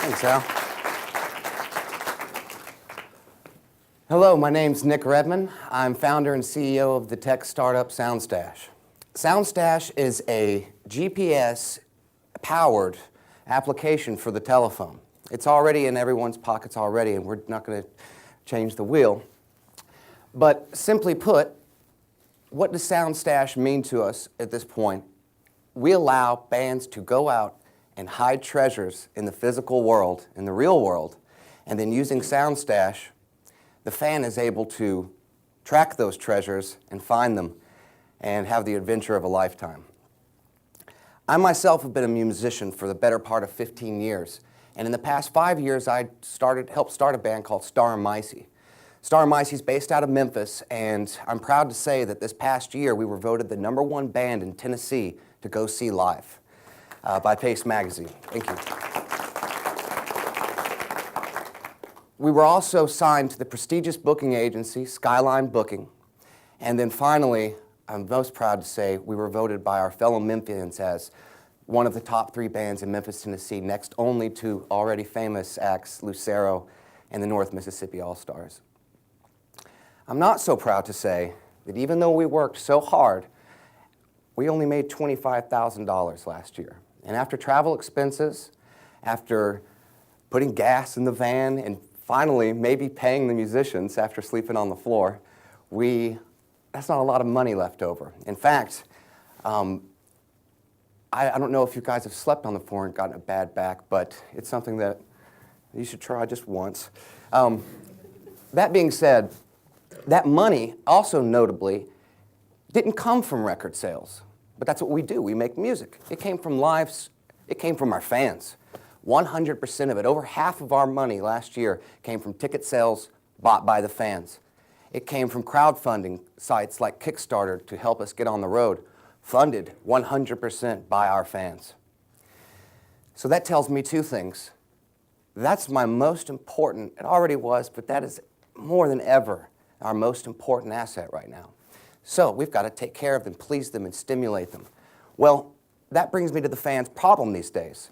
Thanks, Al. Hello, my name's Nick Redman. I'm founder and CEO of the tech startup Soundstache. Soundstache is a GPS-powered application for the telephone. It's already in everyone's pockets already, and we're not going to change the wheel. But simply put, what does Soundstache mean to us at this point? We allow bands to go out and hide treasures in the physical world, in the real world, and then using Soundstache, the fan is able to track those treasures and find them and have the adventure of a lifetime. I myself have been a musician for the better part of 15 years, and in the past 5 years I helped start a band called Star and Micey. Star and Micey is based out of Memphis, and I'm proud to say that this past year we were voted the #1 band in Tennessee to go see live by Pace Magazine. Thank you. We were also signed to the prestigious booking agency, Skyline Booking. And then finally, I'm most proud to say, we were voted by our fellow Memphians as one of the top 3 bands in Memphis, Tennessee, next only to already famous acts Lucero and the North Mississippi All-Stars. I'm not so proud to say that even though we worked so hard, we only made $25,000 last year. And after travel expenses, after putting gas in the van, and finally maybe paying the musicians after sleeping on the floor, that's not a lot of money left over. In fact, I don't know if you guys have slept on the floor and gotten a bad back, but it's something that you should try just once. That being said, that money also notably didn't come from record sales, but that's what we do. We make music. It came from lives. It came from our fans. 100% of it, over half of our money last year came from ticket sales bought by the fans. It came from crowdfunding sites like Kickstarter to help us get on the road, funded 100% by our fans. So that tells me 2 things. That's my most important, it already was, but that is more than ever our most important asset right now. So we've got to take care of them, please them, and stimulate them. Well, that brings me to the fans' problem these days.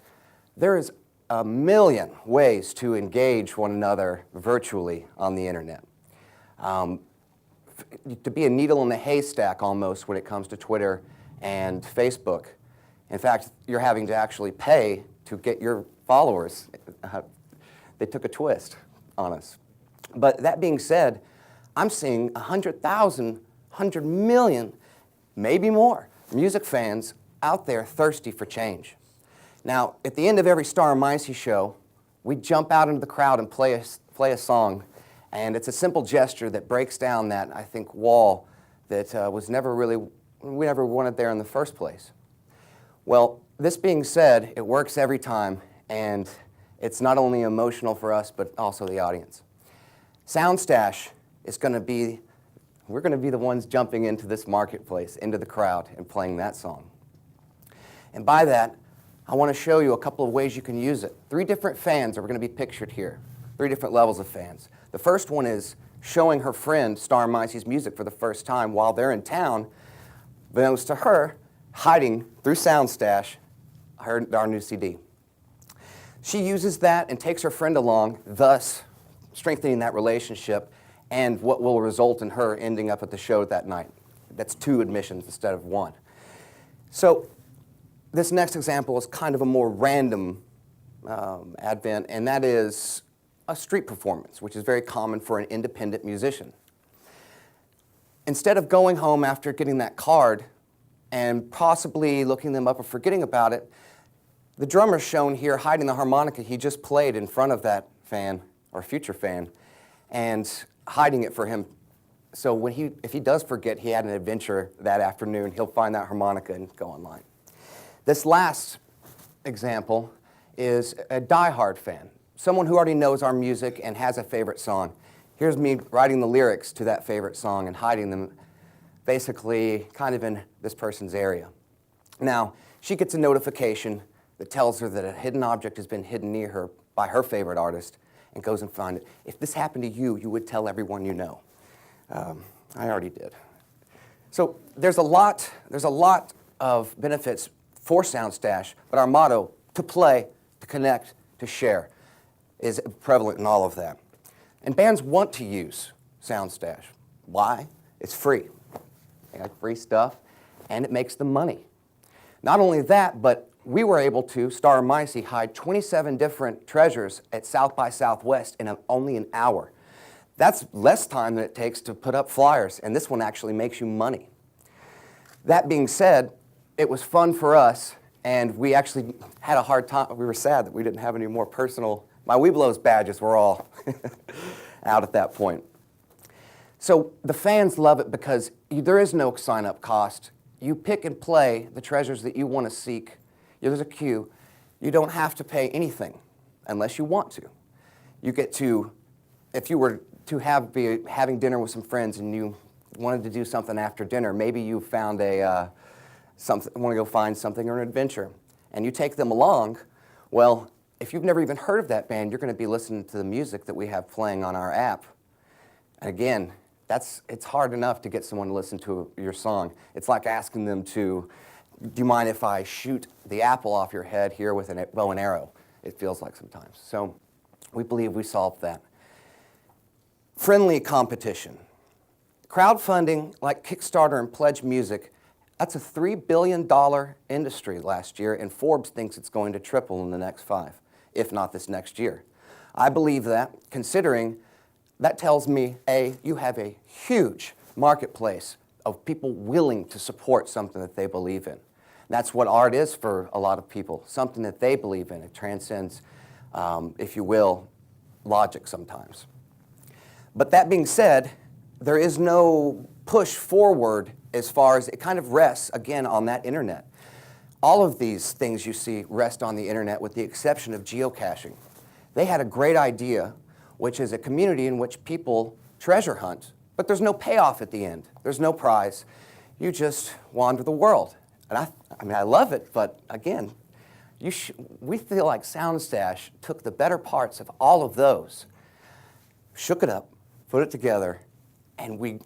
There is a million ways to engage one another virtually on the internet. To be a needle in a haystack almost when it comes to Twitter and Facebook. In fact, you're having to actually pay to get your followers. They took a twist on us. But that being said, I'm seeing 100,000, 100 million, maybe more, music fans out there thirsty for change. Now, at the end of every Star and Micey show, we jump out into the crowd and play a song, and it's a simple gesture that breaks down that, I think, wall that we never wanted there in the first place. Well, this being said, it works every time, and it's not only emotional for us, but also the audience. Soundstache is we're going to be the ones jumping into this marketplace, into the crowd, and playing that song. And by that, I want to show you a couple of ways you can use it. 3 different fans are going to be pictured here, 3 different levels of fans. The first one is showing her friend Star and Micey's music for the first time while they're in town, belongs to her, hiding through Soundstache our new CD. She uses that and takes her friend along, thus strengthening that relationship and what will result in her ending up at the show that night. That's 2 admissions instead of 1. So this next example is kind of a more random advent, and that is a street performance, which is very common for an independent musician. Instead of going home after getting that card and possibly looking them up or forgetting about it, the drummer shown here hiding the harmonica he just played in front of that fan, or future fan, and hiding it for him. So if he does forget he had an adventure that afternoon, he'll find that harmonica and go online. This last example is a diehard fan, someone who already knows our music and has a favorite song. Here's me writing the lyrics to that favorite song and hiding them basically kind of in this person's area. Now, she gets a notification that tells her that a hidden object has been hidden near her by her favorite artist and goes and finds it. If this happened to you, you would tell everyone you know. I already did. So there's a lot of benefits for Soundstache, but our motto, to play, to connect, to share. is prevalent in all of that. And bands want to use Soundstache. Why? It's free. They got free stuff, and it makes them money. Not only that, but we were able to, Star and Micey, hide 27 different treasures at South by Southwest in only an hour. That's less time than it takes to put up flyers, and this one actually makes you money. That being said, it was fun for us, and we actually had a hard time. We were sad that we didn't have any more personal. My Weeblos badges were all out at that point. So the fans love it because there is no sign-up cost. You pick and play the treasures that you want to seek. There's a queue. You don't have to pay anything unless you want to. You get to, if you were to be having dinner with some friends and you wanted to do something after dinner, maybe you found want to go find something or an adventure, and you take them along. Well, if you've never even heard of that band, you're going to be listening to the music that we have playing on our app. And again, it's hard enough to get someone to listen to your song. It's like asking them to, do you mind if I shoot the apple off your head here with a bow and arrow? It feels like sometimes. So we believe we solved that. Friendly competition. Crowdfunding like Kickstarter and Pledge Music, that's a $3 billion industry last year, and Forbes thinks it's going to triple in the next 5, if not this next year. I believe that, considering that tells me, A, you have a huge marketplace of people willing to support something that they believe in. That's what art is for a lot of people, something that they believe in. It transcends, if you will, logic sometimes. But that being said, there is no push forward as far as it kind of rests, again, on that internet. All of these things you see rest on the internet with the exception of geocaching. They had a great idea, which is a community in which people treasure hunt, but there's no payoff at the end. There's no prize. You just wander the world. And I mean, I love it, but again, we feel like Soundstache took the better parts of all of those, shook it up, put it together, and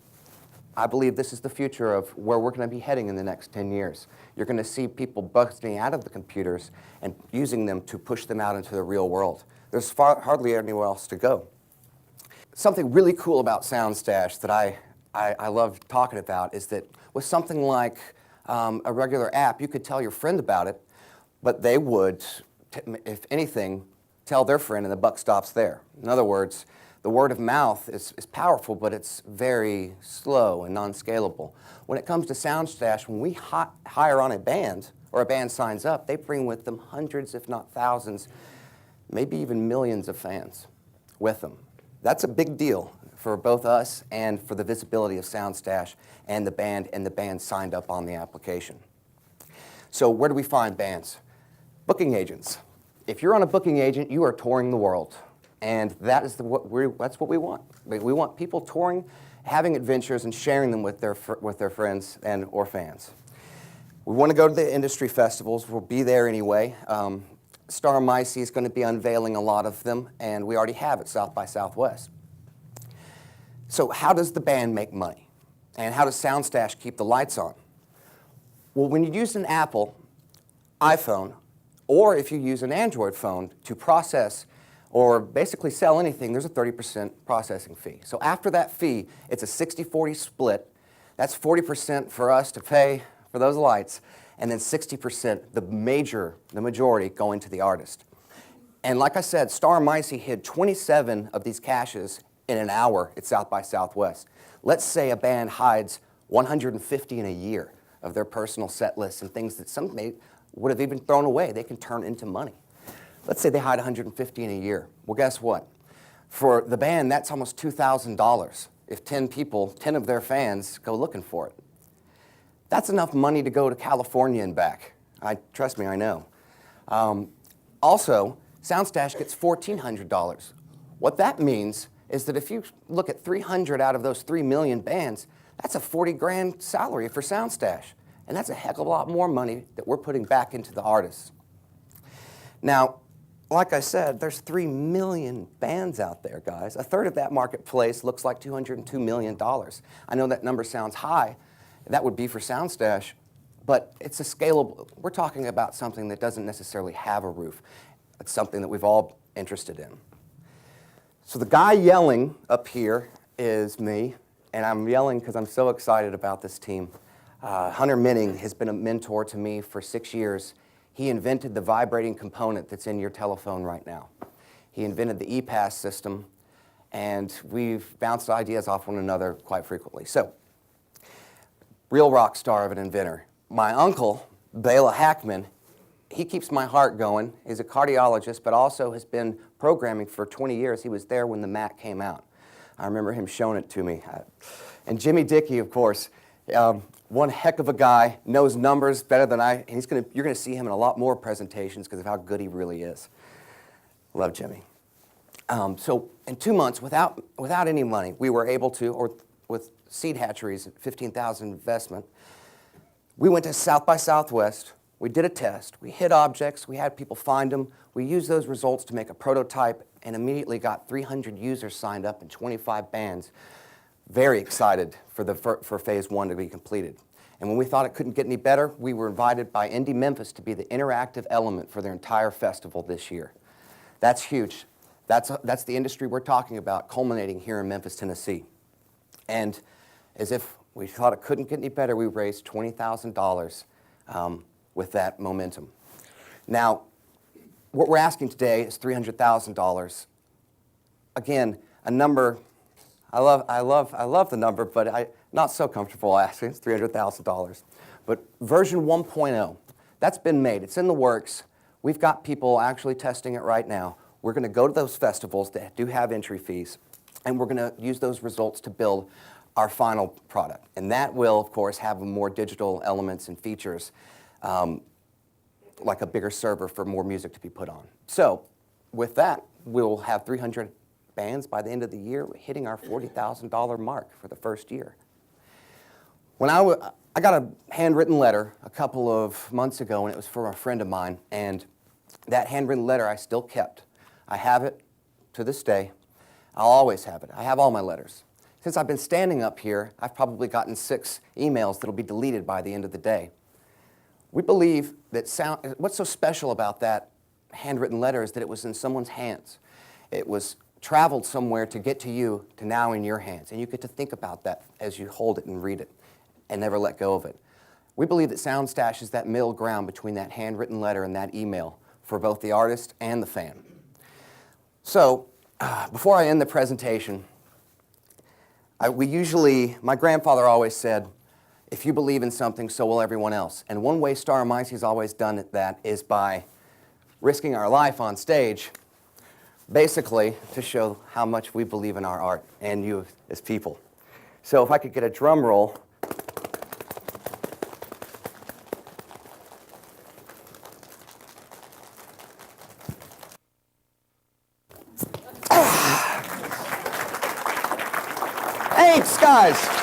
I believe this is the future of where we're going to be heading in the next 10 years. You're going to see people busting out of the computers and using them to push them out into the real world. There's hardly anywhere else to go. Something really cool about Soundstache that I love talking about is that with something like a regular app, you could tell your friend about it, but they would, if anything, tell their friend and the buck stops there. In other words, the word of mouth is powerful, but it's very slow and non-scalable. When it comes to Soundstache, when we hire on a band, or a band signs up, they bring with them hundreds, if not thousands, maybe even millions of fans with them. That's a big deal for both us and for the visibility of Soundstache and the band signed up on the application. So where do we find bands? Booking agents. If you're on a booking agent, you are touring the world. And that's what we want. We want people touring, having adventures, and sharing them with their friends or fans. We want to go to the industry festivals. We'll be there anyway. Star Micey is going to be unveiling a lot of them, and we already have at South by Southwest. So how does the band make money? And how does Soundstache keep the lights on? Well, when you use an Apple iPhone, or if you use an Android phone to process or basically sell anything, there's a 30% processing fee. So after that fee, it's a 60-40 split. That's 40% for us to pay for those lights, and then 60%, the majority, going to the artist. And like I said, Star Micey hid 27 of these caches in an hour at South by Southwest. Let's say a band hides 150 in a year of their personal set lists and things that some would have even thrown away. They can turn into money. Let's say they hide 150 in a year. Well, guess what? For the band, that's almost $2,000 if 10 of their fans go looking for it. That's enough money to go to California and back. Trust me, I know. Also, Soundstache gets $1,400. What that means is that if you look at 300 out of those 3 million bands, that's a 40 grand salary for Soundstache. And that's a heck of a lot more money that we're putting back into the artists. Now, like I said, there's 3 million bands out there, guys. A third of that marketplace looks like $202 million. I know that number sounds high. That would be for Soundstache, but it's a scalable. We're talking about something that doesn't necessarily have a roof. It's something that we've all interested in. So the guy yelling up here is me, and I'm yelling because I'm so excited about this team. Hunter Minning has been a mentor to me for 6 years. He invented the vibrating component that's in your telephone right now. He invented the ePass system, and we've bounced ideas off one another quite frequently. So, real rock star of an inventor. My uncle, Bela Hackman, he keeps my heart going. He's a cardiologist, but also has been programming for 20 years. He was there when the Mac came out. I remember him showing it to me. And Jimmy Dickey, of course, one heck of a guy, knows numbers better than I. And you're going to see him in a lot more presentations because of how good he really is. Love Jimmy. So in 2 months, without any money, we were able to, or with seed hatcheries at $15,000 investment, we went to South by Southwest. We did a test. We hit objects. We had people find them. We used those results to make a prototype and immediately got 300 users signed up in 25 bands. Very excited for phase one to be completed. And when we thought it couldn't get any better, we were invited by Indie Memphis to be the interactive element for their entire festival this year. That's huge. That's the industry we're talking about, culminating here in Memphis, Tennessee. And as if we thought it couldn't get any better, we raised $20,000 with that momentum. Now, what we're asking today is $300,000. Again, a number, I love the number, but I'm not so comfortable asking. It's $300,000. But version 1.0, that's been made. It's in the works. We've got people actually testing it right now. We're going to go to those festivals that do have entry fees, and we're going to use those results to build our final product. And that will, of course, have more digital elements and features, like a bigger server for more music to be put on. So with that, we'll have 300 bands by the end of the year, hitting our $40,000 mark for the first year. When I got a handwritten letter a couple of months ago, and it was from a friend of mine, and that handwritten letter I still kept. I have it to this day. I'll always have it. I have all my letters. Since I've been standing up here, I've probably gotten 6 emails that'll be deleted by the end of the day. We believe that what's so special about that handwritten letter is that it was in someone's hands. It was traveled somewhere to get to you, to now in your hands. And you get to think about that as you hold it and read it and never let go of it. We believe that Soundstache is that middle ground between that handwritten letter and that email for both the artist and the fan. So, before I end the presentation, my grandfather always said, if you believe in something, so will everyone else. And one way Star Mighty's always done that is by risking our life on stage, basically to show how much we believe in our art and you as people. So if I could get a drum roll. Thanks, guys.